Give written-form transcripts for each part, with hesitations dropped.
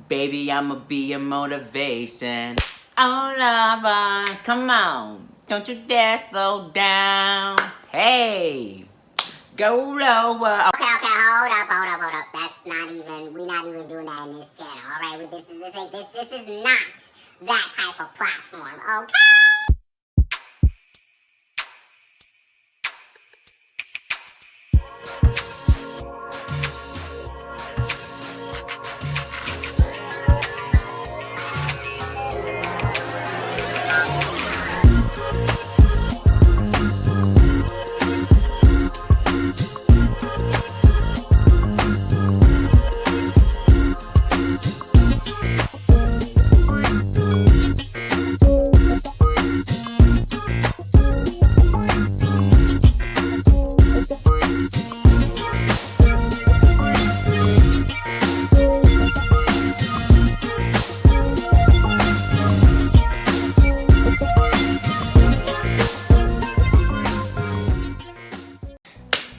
Baby, I'ma be your motivation. Oh, lover, come on. Don't you dare slow down. Hey, go lower. Okay, hold up. That's not even, we're not even doing that in this channel, alright? This is not that type of platform, okay?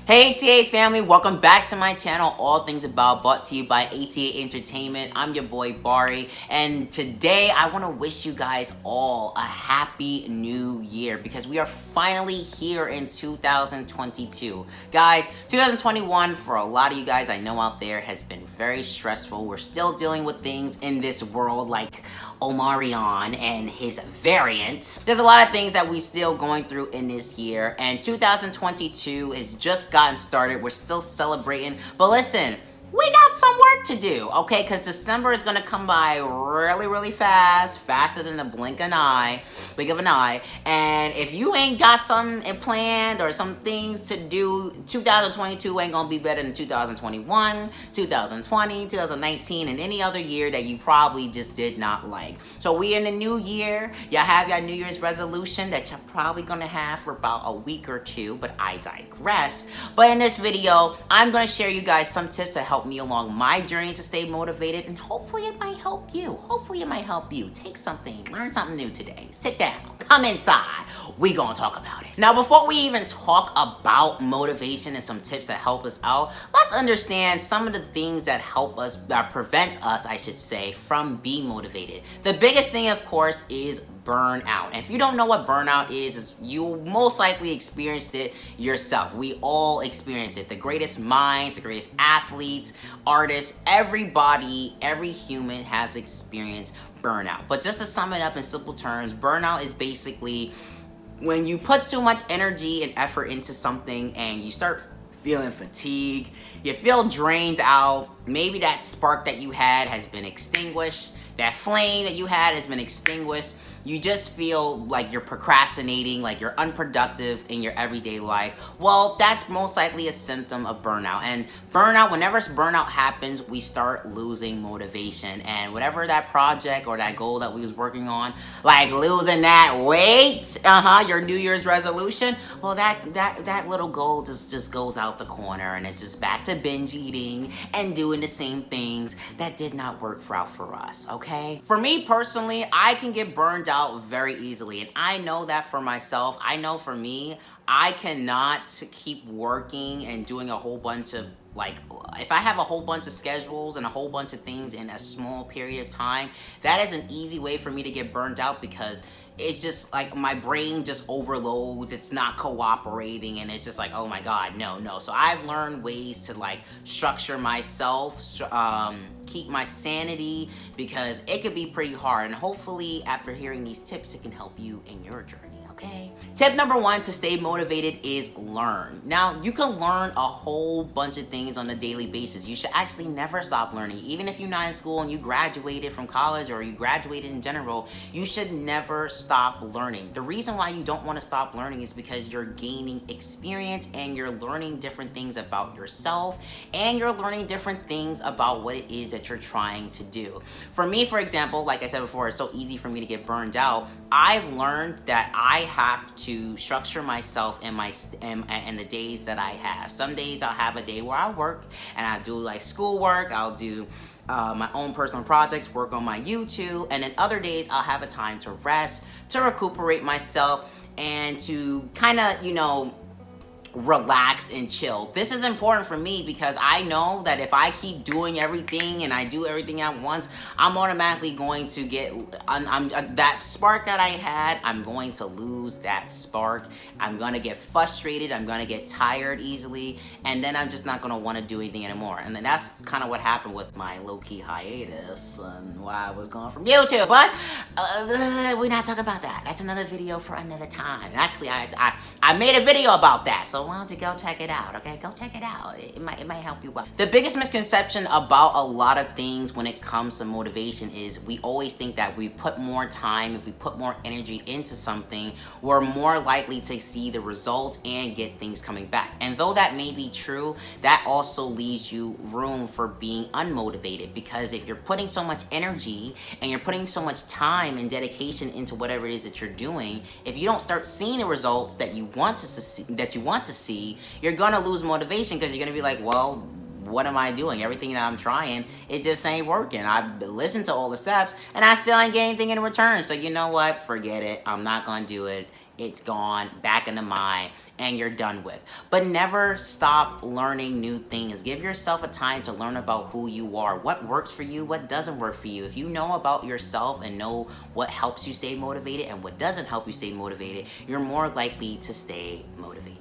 Hey ATA family, welcome back to my channel, All Things About, brought to you by ATA Entertainment. I'm your boy Bari, and today I want to wish you guys all a happy new year because we are finally here in 2022. Guys, 2021 for a lot of you guys I know out there has been very stressful. We're still dealing with things in this world like Omarion and his variant. There's a lot of things that we still going through in this year, and 2022 has just gotten started. We're still celebrating, but listen, we got some work to do, okay? Because December is gonna come by really fast, faster than the blink of an eye. And if you ain't got something planned or some things to do, 2022 ain't gonna be better than 2021, 2020, 2019, and any other year that you probably just did not like. So we in the new year. Y'all have your New Year's resolution that you're probably gonna have for about a week or two, but I digress. But in this video, I'm gonna share you guys some tips that help me along my journey to stay motivated, and hopefully it might help you. Take something, learn something new today. Sit down, come inside. We gonna talk about it. Now, before we even talk about motivation and some tips that help us out, let's understand some of the things that help us, prevent us, I should say, from being motivated. The biggest thing, of course, is burnout. And if you don't know what burnout is you most likely experienced it yourself. We all experience it. The greatest minds, the greatest athletes, artists, everybody, every human has experienced burnout. But just to sum it up in simple terms, burnout is basically when you put too much energy and effort into something and you start feeling fatigue, you feel drained out, maybe that spark that you had has been extinguished, that flame that you had has been extinguished. You just feel like you're procrastinating, like you're unproductive in your everyday life. Well, that's most likely a symptom of burnout. And burnout, whenever burnout happens, we start losing motivation. And whatever that project or that goal that we was working on, like losing that weight, your New Year's resolution, well, that little goal just goes out the corner, and it's just back to binge eating and doing the same things that did not work out for us, okay? For me personally, I can get burned out very easily, and I know that for myself. I know for me, I cannot keep working and doing a whole bunch of, like, if I have a whole bunch of schedules and a whole bunch of things in a small period of time, that is an easy way for me to get burned out, because it's just like my brain just overloads, it's not cooperating, and it's just like, oh my god, no. So I've learned ways to like structure myself, keep my sanity, because it could be pretty hard. And hopefully after hearing these tips, it can help you in your journey. Okay. Tip number 1 to stay motivated is learn. Now, you can learn a whole bunch of things on a daily basis. You should actually never stop learning. Even if you're not in school and you graduated from college or you graduated in general, you should never stop learning. The reason why you don't want to stop learning is because you're gaining experience and you're learning different things about yourself, and you're learning different things about what it is that you're trying to do. For me, for example, like I said before, it's so easy for me to get burned out. I've learned that I have to structure myself in the days that I have. Some days I'll have a day where I work and I do like schoolwork, I'll do my own personal projects, work on my YouTube, and then other days I'll have a time to rest, to recuperate myself, and to kind of, relax and chill. This is important for me because I know that if I keep doing everything and I do everything at once, I'm automatically going to get that spark that I had. I'm going to lose that spark. I'm gonna get frustrated. I'm gonna get tired easily, and then I'm just not gonna want to do anything anymore. And then that's kind of what happened with my low-key hiatus and why I was gone from YouTube. But we're not talking about that. That's another video for another time. Actually, I made a video about that, so why don't you go check it out, okay? Go check it out. It might help you out. The biggest misconception about a lot of things when it comes to motivation is we always think that we put more time, if we put more energy into something, we're more likely to see the results and get things coming back. And though that may be true, that also leaves you room for being unmotivated, because if you're putting so much energy and you're putting so much time and dedication into whatever it is that you're doing, if you don't start seeing the results that you want to see, you're gonna lose motivation, because you're gonna be like, well, what am I doing? Everything that I'm trying, it just ain't working. I've listened to all the steps and I still ain't getting anything in return. So you know what? Forget it. I'm not gonna do it. It's gone back in the mind and you're done with. But never stop learning new things. Give yourself a time to learn about who you are, what works for you, what doesn't work for you. If you know about yourself and know what helps you stay motivated and what doesn't help you stay motivated, you're more likely to stay motivated.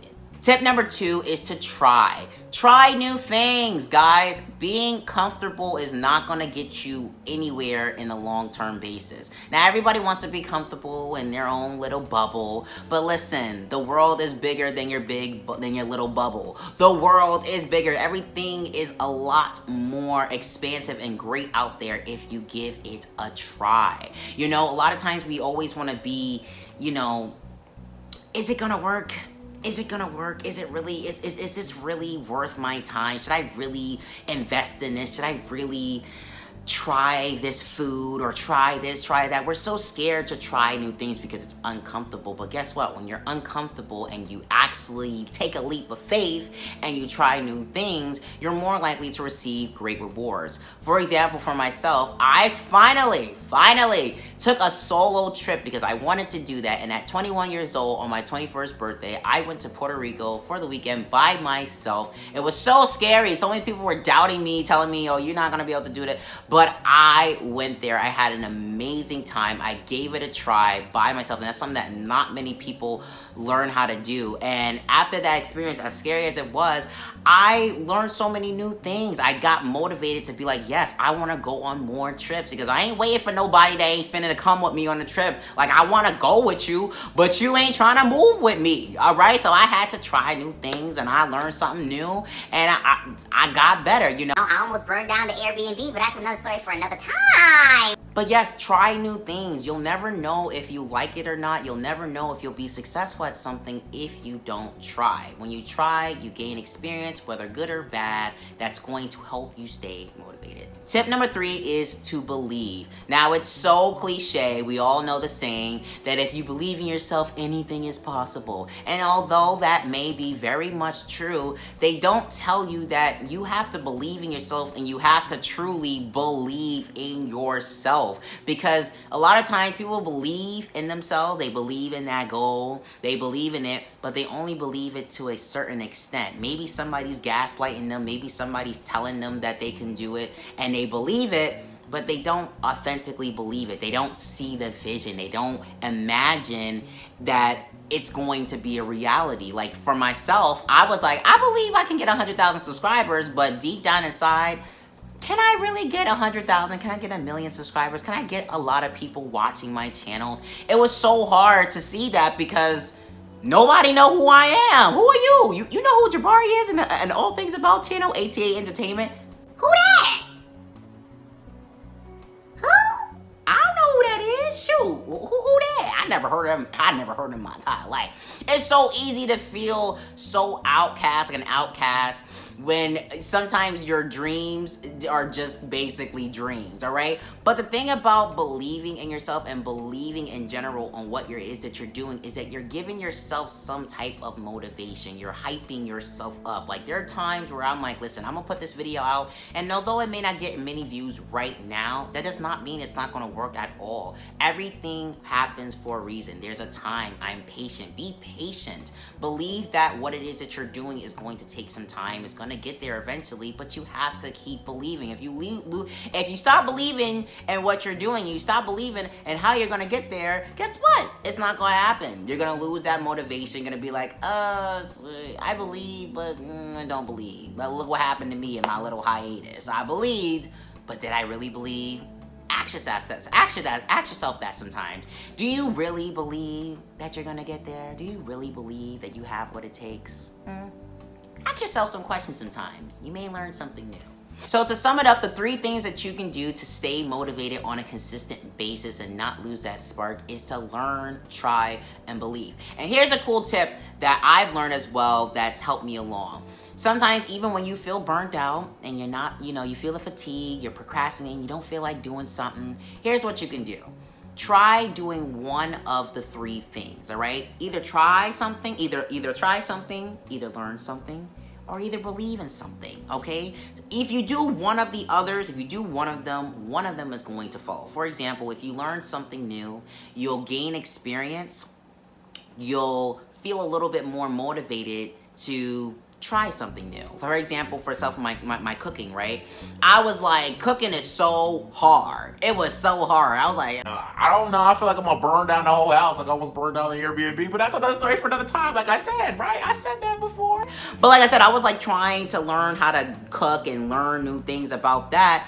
Tip number 2 is to try. Try new things, guys. Being comfortable is not gonna get you anywhere in a long-term basis. Now, everybody wants to be comfortable in their own little bubble, but listen, the world is bigger than your little bubble. The world is bigger. Everything is a lot more expansive and great out there if you give it a try. You know, a lot of times we always wanna be, you know, is it gonna work? Is it gonna work? Is it really, is this really worth my time? Should I really invest in this? Should I really try this food or try this, try that? We're so scared to try new things because it's uncomfortable. But guess what? When you're uncomfortable and you actually take a leap of faith and you try new things, you're more likely to receive great rewards. For example, for myself, I finally took a solo trip because I wanted to do that. And at 21 years old, on my 21st birthday, I went to Puerto Rico for the weekend by myself. It was so scary. So many people were doubting me, telling me, oh, you're not gonna be able to do that. But I went there. I had an amazing time. I gave it a try by myself, and that's something that not many people learn how to do. And after that experience, as scary as it was, I learned so many new things. I got motivated to be like, yes, I want to go on more trips, because I ain't waiting for nobody that ain't finna to come with me on the trip. Like, I want to go with you, but you ain't trying to move with me, all right? So I had to try new things, and I learned something new, and I got better, you know? I almost burned down the Airbnb, but that's another story for another time. But yes, try new things. You'll never know if you like it or not. You'll never know if you'll be successful at something if you don't try. When you try, you gain experience, whether good or bad, that's going to help you stay motivated. Tip number 3 is to believe. Now, it's so cliche. We all know the saying that if you believe in yourself, anything is possible. And although that may be very much true, they don't tell you that you have to believe in yourself and you have to truly believe in yourself. Because a lot of times people believe in themselves, they believe in that goal, they believe in it, but they only believe it to a certain extent. Maybe somebody's gaslighting them, maybe somebody's telling them that they can do it, and they believe it, but they don't authentically believe it. They don't see the vision. They don't imagine that it's going to be a reality. Like for myself, I was like, I believe I can get 100,000 subscribers, but deep down inside, can I really get 100,000? Can I get 1 million subscribers? Can I get a lot of people watching my channels? It was so hard to see that because nobody know who I am. Who are you? You know who Jabari is and All Things About channel, ATA Entertainment? Who that? I don't know who that is. Shoot, who that? I never heard of him. I never heard of him in my entire life. It's so easy to feel so outcast, like an outcast, when sometimes your dreams are just basically dreams, all right? But the thing about believing in yourself and believing in general on what it is that you're doing is that you're giving yourself some type of motivation. You're hyping yourself up. Like, there are times where I'm like, listen, I'm gonna put this video out, and although it may not get many views right now, that does not mean it's not gonna work at all. Everything happens for a reason. There's a time. I'm patient. Be patient. Believe that what it is that you're doing is going to take some time. It's gonna get there eventually, but you have to keep believing. If you stop believing in what you're doing, you stop believing in how you're gonna get there, guess what? It's not gonna happen. You're gonna lose that motivation. You're gonna be like, I believe, but I don't believe. But look what happened to me in my little hiatus. I believed, but did I really believe? Ask yourself that sometimes. Do you really believe that you're gonna get there? Do you really believe that you have what it takes? Ask yourself some questions sometimes. You may learn something new. So to sum it up, the 3 things that you can do to stay motivated on a consistent basis and not lose that spark is to learn, try, and believe. And here's a cool tip that I've learned as well that's helped me along. Sometimes even when you feel burnt out and you're not, you feel the fatigue, you're procrastinating, you don't feel like doing something, here's what you can do. Try doing one of the 3 things, all right? Either try something, either learn something, or either believe in something, okay? If you do one of the others, if you do one of them is going to fall. For example, if you learn something new, you'll gain experience, you'll feel a little bit more motivated to try something new. For example, for my cooking, right? I was like, cooking is so hard. It was so hard. I was like, I don't know. I feel like I'm gonna burn down the whole house. Like I almost burned down the Airbnb. But that's another story for another time. Like I said, right? I said that before. But like I said, I was like trying to learn how to cook and learn new things about that.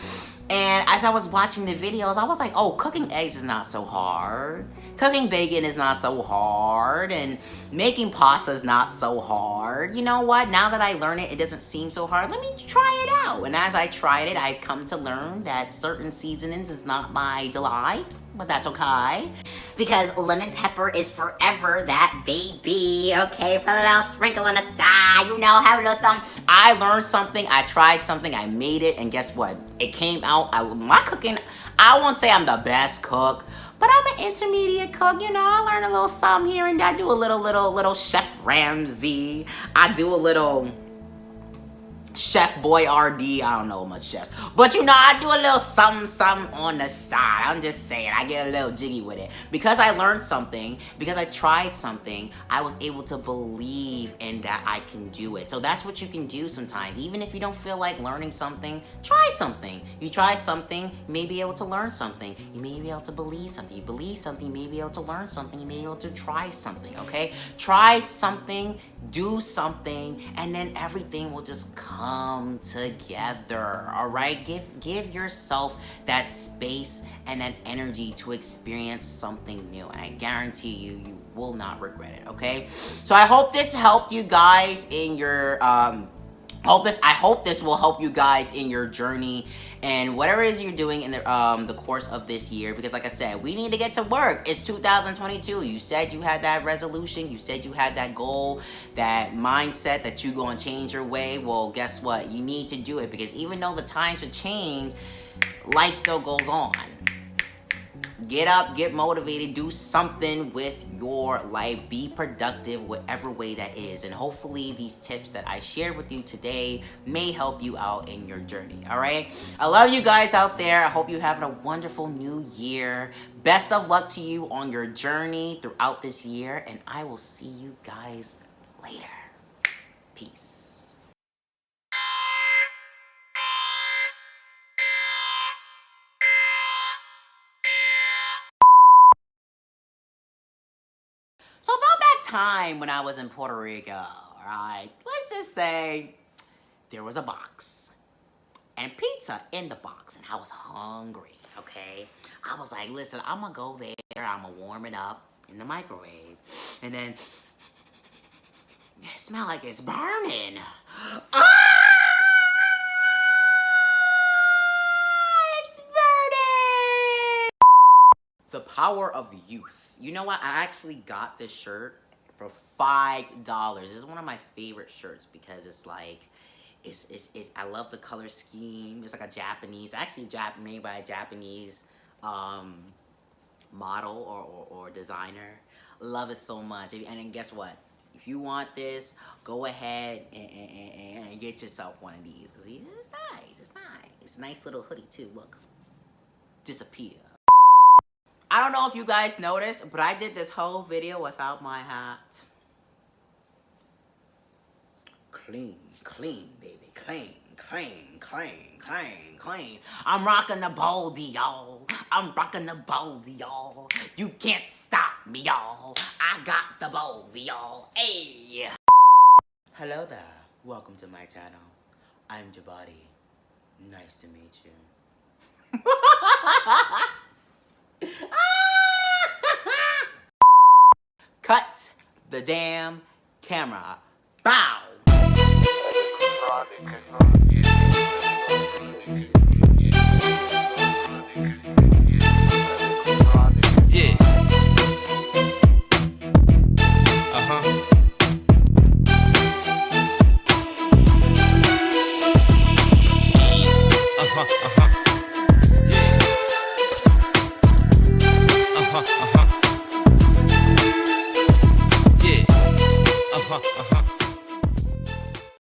And as I was watching the videos, I was like, oh, cooking eggs is not so hard. Cooking bacon is not so hard. And making pasta is not so hard. You know what? Now that I learn it, it doesn't seem so hard. Let me try it out. And as I tried it, I've come to learn that certain seasonings is not my delight. But that's okay. Because lemon pepper is forever that baby. Okay, put a little sprinkle on the side. Have a little something. I learned something. I tried something. I made it. And guess what? It came out. My cooking, I won't say I'm the best cook, but I'm an intermediate cook. I learn a little something here and there. I do a little Chef Ramsay. I do a little Chef Boyardee. I don't know much chefs, but I do a little something on the side. I'm just saying, I get a little jiggy with it. Because I learned something, because I tried something, I was able to believe in that I can do it. So that's what you can do sometimes. Even if you don't feel like learning something, try something. You try something, you may be able to learn something. You may be able to believe something. You believe something, you may be able to learn something. You may be able to try something, okay? Try something, do something, and then everything will just come together, all right? Give yourself that space and that energy to experience something new, and I guarantee you will not regret it, okay? So I hope this helped you guys in your I hope this will help you guys in your journey and whatever it is you're doing in the course of this year. Because like I said, we need to get to work. It's 2022. You said you had that resolution. You said you had that goal, that mindset that you're going to change your way. Well, guess what? You need to do it, because even though the times have changed, life still goes on. Get up, get motivated, do something with your life, be productive, whatever way that is. And hopefully these tips that I shared with you today may help you out in your journey, all right? I love you guys out there. I hope you're having a wonderful new year. Best of luck to you on your journey throughout this year, and I will see you guys later. Peace. So about that time when I was in Puerto Rico, right? Let's just say there was a box and pizza in the box, and I was hungry, okay? I was like, listen, I'm gonna go there, I'm gonna warm it up in the microwave, and then it smelled like it's burning. Ah! It's burning! The power of youth. You know what? I actually got this shirt for $5. This is one of my favorite shirts because it's like, I love the color scheme. It's like a Japanese, actually made by a Japanese model or designer. Love it so much. And then guess what? If you want this, go ahead and get yourself one of these. Because it's nice. It's nice. It's a nice little hoodie too. Look. Disappear. I don't know if you guys noticed, but I did this whole video without my hat. Clean, clean, baby. Clean, clean, clean, clean, clean. I'm rocking the baldy, y'all. I'm rocking the baldy, y'all. You can't stop me, y'all. I got the baldy, y'all. Hey. Hello there. Welcome to my channel. I'm Jabari. Nice to meet you. Cut the damn camera. Bow.